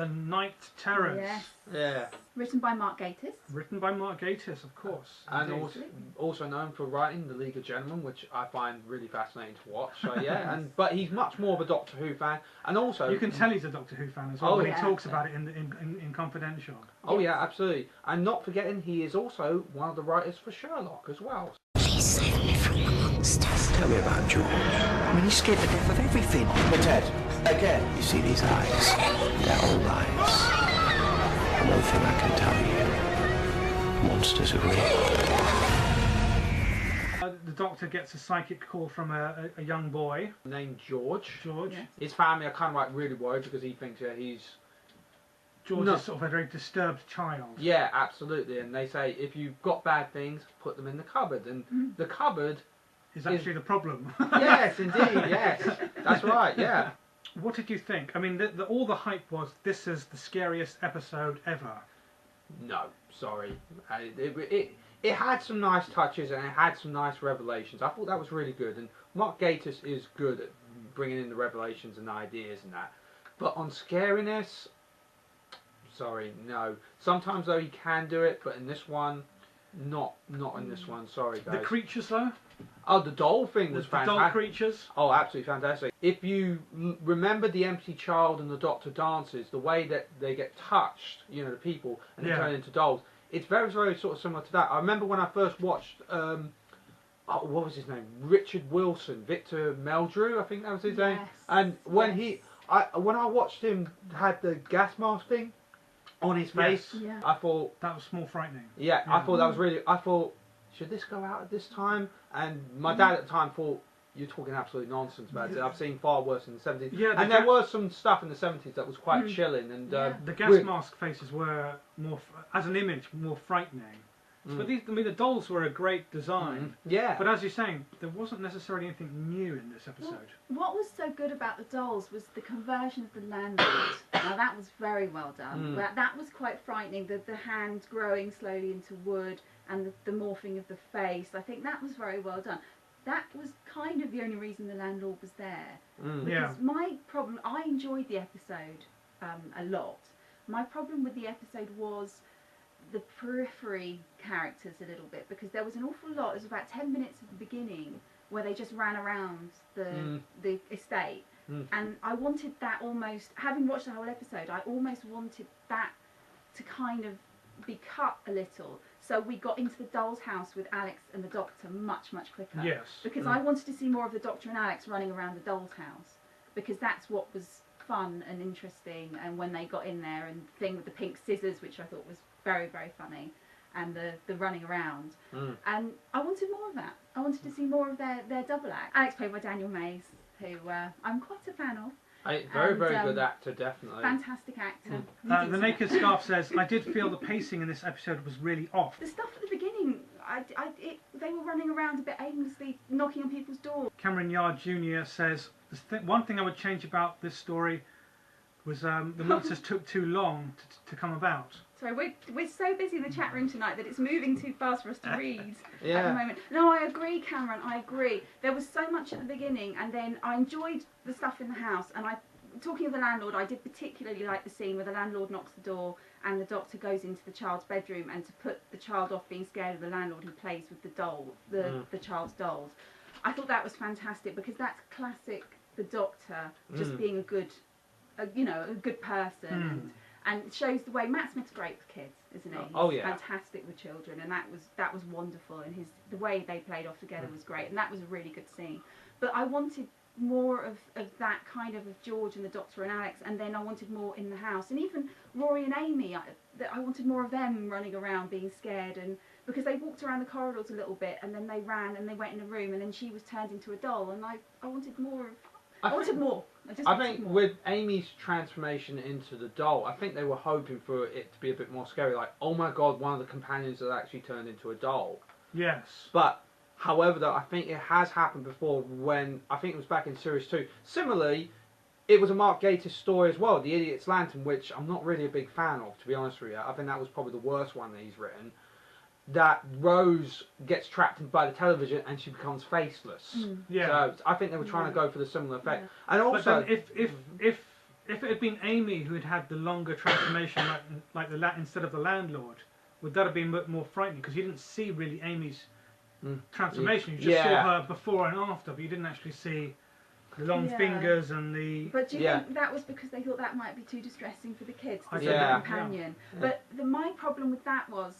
The Night Terrors. Yes. Yeah. Written by Mark Gatiss. Written by Mark Gatiss, of course. And Indeed. also known for writing The League of Gentlemen, which I find really fascinating to watch. So yeah, but he's much more of a Doctor Who fan, and also you can tell he's a Doctor Who fan as well when yeah. he talks about it in Confidential. Oh yeah, absolutely. And not forgetting, he is also one of the writers for Sherlock as well. Please save me from the monsters. Tell me about George. I mean, he's scared to death of everything. But Ted, again. You see these eyes? They're old eyes. And one thing I can tell you, monsters are real. The Doctor gets a psychic call from a young boy Named George. George. Yeah. His family are kind of like really worried because he thinks he's... George No. is sort of a very disturbed child. Yeah, absolutely. And they say, if you've got bad things, put them in the cupboard. And the cupboard... Is actually the problem. Yes, indeed, yes. That's right, yeah. What did you think? I mean, all the hype was, this is the scariest episode ever. No, sorry. It had some nice touches and it had some nice revelations. I thought that was really good. And Mark Gatiss is good at bringing in the revelations and ideas and that. But on scariness, sorry, no. Sometimes though he can do it, but in this one, not in this one. Sorry, guys. The creatures though? Oh, the doll thing was The fantastic. doll creatures? Oh, absolutely fantastic. If you remember the empty child and the Doctor dances, the way that they get touched, you know, the people, and they turn into dolls, it's very, very sort of similar to that. I remember when I first watched, what was his name? Richard Wilson, Victor Meldrew, I think that was his name. And when when I watched him had the gas mask thing on his face, Yeah. I thought... That was more frightening. Yeah, I thought that was really... I thought, should this go out at this time? And my dad at the time thought, you're talking absolute nonsense about it. I've seen far worse in the 70s. Yeah, and there was some stuff in the 70s that was quite chilling. And the gas mask faces were more, as an image, more frightening. But these, I mean, the dolls were a great design. Yeah. But as you're saying, there wasn't necessarily anything new in this episode. What was so good about the dolls was the conversion of the landlord. Now that was very well done. That was quite frightening. The hands growing slowly into wood and the morphing of the face. I think that was very well done. That was kind of the only reason the landlord was there. Because my problem, I enjoyed the episode a lot. My problem with the episode was the periphery characters a little bit, because there was an awful lot. It was about 10 minutes at the beginning where they just ran around the estate, and I wanted that almost, having watched the whole episode, I almost wanted that to kind of be cut a little, so we got into the doll's house with Alex and the Doctor much quicker. Yes. Because I wanted to see more of the Doctor and Alex running around the doll's house, because that's what was fun and interesting. And when they got in there, and the thing with the pink scissors, which I thought was very funny, and the running around, and I wanted more of that. I wanted to see more of their double act. Alex played by Daniel Mays, who I'm quite a fan of. Very good actor, definitely. Fantastic actor. The Naked Scarf says, I did feel the pacing in this episode was really off. The stuff at the beginning, they were running around a bit aimlessly, knocking on people's doors. Cameron Yard Jr. says, one thing I would change about this story was the monsters took too long to come about. Sorry, we're so busy in the chat room tonight that it's moving too fast for us to read at the moment. No, I agree, Cameron, I agree. There was so much at the beginning, and then I enjoyed the stuff in the house, and talking of the landlord, I did particularly like the scene where the landlord knocks the door and the Doctor goes into the child's bedroom, and to put the child off being scared of the landlord, who plays with the child's dolls. I thought that was fantastic, because that's classic the Doctor just being a good person, and it shows the way. Matt Smith's great with kids, isn't he? He's fantastic with children, and that was wonderful, and the way they played off together was great, and that was a really good scene. But I wanted more of that kind of George and the Doctor and Alex, and then I wanted more in the house, and even Rory and Amy. I wanted more of them running around being scared, and because they walked around the corridors a little bit, and then they ran and they went in a room, and then she was turned into a doll, and I wanted more of. I wanted more. I think with Amy's transformation into the doll, I think they were hoping for it to be a bit more scary. Like, oh my god, one of the companions has actually turned into a doll. Yes. But, however, though, I think it has happened before when, I think it was back in Series 2. Similarly, it was a Mark Gatiss story as well, The Idiot's Lantern, which I'm not really a big fan of, to be honest with you. I think that was probably the worst one that he's written. That Rose gets trapped by the television and she becomes faceless. Yeah. So I think they were trying to go for the similar effect. Yeah. And also, but then if if it had been Amy who had had the longer transformation, like instead of the landlord, would that have been more frightening? Because you didn't see really Amy's transformation. You just saw her before and after, but you didn't actually see the long fingers and the... But do you think that was because they thought that might be too distressing for the kids to see the companion? Yeah. But my problem with that was,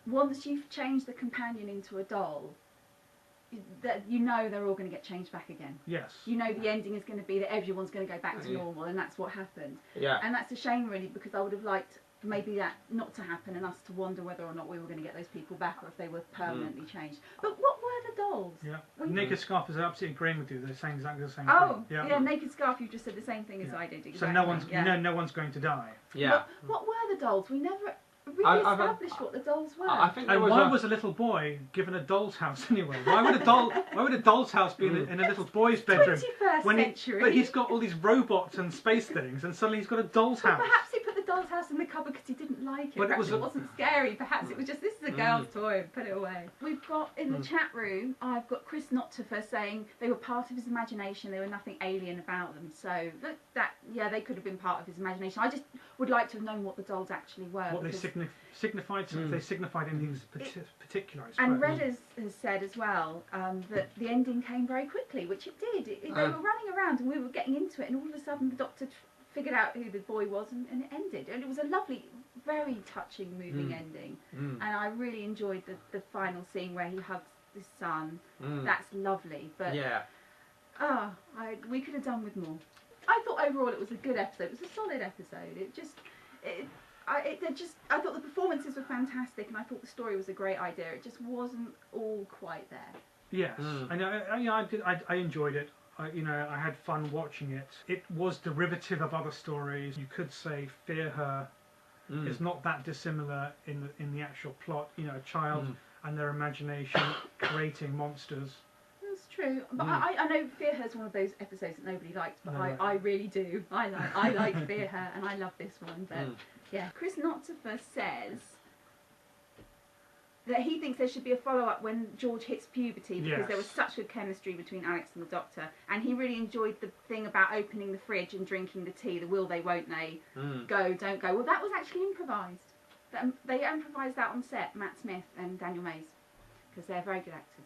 once you've changed the companion into a doll, that you know they're all going to get changed back again. Yes. You know the ending is going to be that everyone's going to go back to normal, and that's what happened. Yeah. And that's a shame, really, because I would have liked maybe that not to happen and us to wonder whether or not we were going to get those people back or if they were permanently changed. But what were the dolls? Yeah. Naked Scarf is absolutely agreeing with you. They're saying exactly the same thing. Yeah. Naked Scarf, you just said the same thing as I did. Exactly. So no one's, no one's going to die. Yeah. What were the dolls? We never really established what the dolls were. I think and why was a little boy given a doll's house anyway? Why would a doll's house be in a little boy's bedroom? 21st century. But he's got all these robots and space things, and suddenly he's got a doll's house. Perhaps he put the doll's house in the cupboard because he didn't like it. But Perhaps it wasn't scary. Perhaps it was just, this is a girl's toy, put it away. We've got in the chat room, I've got Chris Nottifer saying they were part of his imagination. There were nothing alien about them. So they could have been part of his imagination. I just would like to have known what the dolls actually were. What they signified, so if they signified anything particular. And Red has said as well that the ending came very quickly, which it did. They were running around and we were getting into it, and all of a sudden the Doctor figured out who the boy was, and it ended. And it was a lovely, very touching, moving ending. And I really enjoyed the final scene where he hugs his son. That's lovely. But we could have done with more. I thought overall it was a good episode. It was a solid episode. I thought the performances were fantastic, and I thought the story was a great idea. It just wasn't all quite there. Yes, I enjoyed it. I had fun watching it. It was derivative of other stories. You could say Fear Her is not that dissimilar in the actual plot. A child and their imagination creating monsters. That's true, but I know Fear Her is one of those episodes that nobody liked, but I really do. I like Fear Her, and I love this one. But yeah, Chris Nottifer says that he thinks there should be a follow-up when George hits puberty, because there was such good chemistry between Alex and the Doctor, and he really enjoyed the thing about opening the fridge and drinking the tea, the will they, won't they, go, don't go. Well, that was actually improvised. They improvised that on set, Matt Smith and Daniel Mays, because they're very good actors.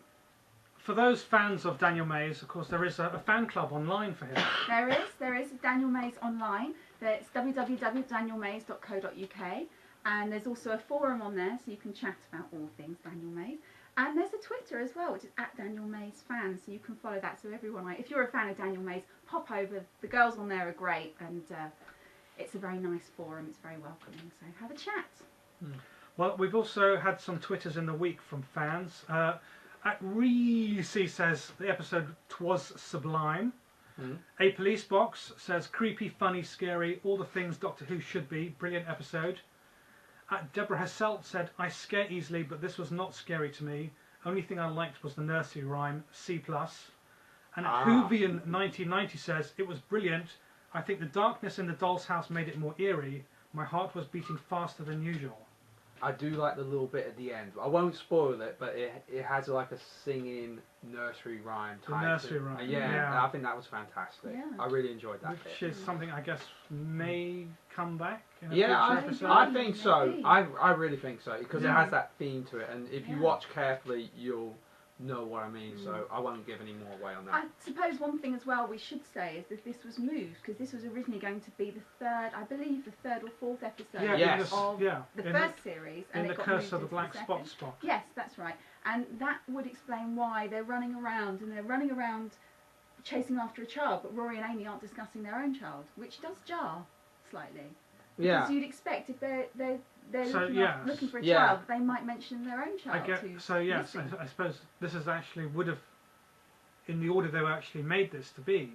For those fans of Daniel Mays, of course, there is a fan club online for him. There is Daniel Mays online. It's www.danielmays.co.uk, and there's also a forum on there, so you can chat about all things Daniel Mays. And there's a Twitter as well, which is @DanielMaysFan, so you can follow that. So everyone, if you're a fan of Daniel Mays, pop over. The girls on there are great, and it's a very nice forum. It's very welcoming, so have a chat. Well, we've also had some Twitters in the week from fans. Reese says the episode was sublime. A Police Box says creepy, funny, scary, all the things Doctor Who should be. Brilliant episode. Deborah Hasselt said, I scare easily, but this was not scary to me. Only thing I liked was the nursery rhyme, C+. And Whovian 1990 says, it was brilliant. I think the darkness in the doll's house made it more eerie. My heart was beating faster than usual. I do like the little bit at the end. I won't spoil it, but it has like a singing nursery rhyme type. The nursery rhyme. Yeah, I think that was fantastic. Yeah. I really enjoyed that Which bit. is something I guess may come back in a future episode. I think so. I really think so, because it has that theme to it, and if you watch carefully, you'll know what I mean. So I won't give any more away on that. I suppose one thing as well we should say is that this was moved, because this was originally going to be the third or fourth episode of the first series, and in the Curse of the Black Spot. Yes, that's right, and that would explain why they're running around chasing after a child, but Rory and Amy aren't discussing their own child, which does jar slightly. Because you'd expect if they're looking for a child, they might mention their own child. I suppose this is actually would have, in the order they were actually made this to be,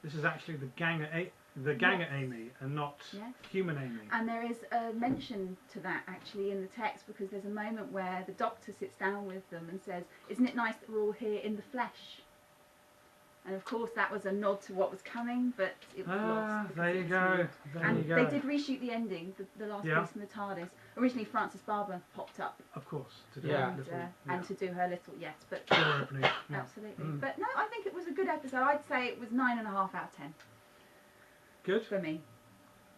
this is actually the ganger Amy and not human Amy. And there is a mention to that actually in the text, because there's a moment where the Doctor sits down with them and says, "Isn't it nice that we're all here in the flesh?" And of course that was a nod to what was coming, but it was lost. There you go. They did reshoot the ending, the last piece in the TARDIS. Originally Frances Barber popped up. Of course. To do and to do her little, but opening. Absolutely. But no, I think it was a good episode. I'd say it was 9.5 out of 10. Good. For me.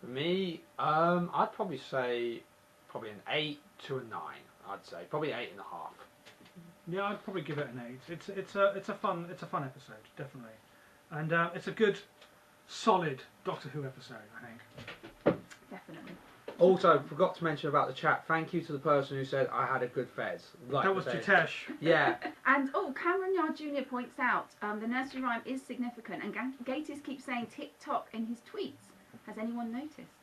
For me, I'd probably say an 8 to a 9. I'd say probably 8.5. Yeah, I'd probably give it an 8. It's a fun episode, definitely, and it's a good, solid Doctor Who episode, I think. Definitely. Also, forgot to mention about the chat. Thank you to the person who said I had a good fez. Like that was Jitesh. Yeah. And Cameron Yard Jr. points out the nursery rhyme is significant, and Gatis keeps saying tick tock in his tweets. Has anyone noticed?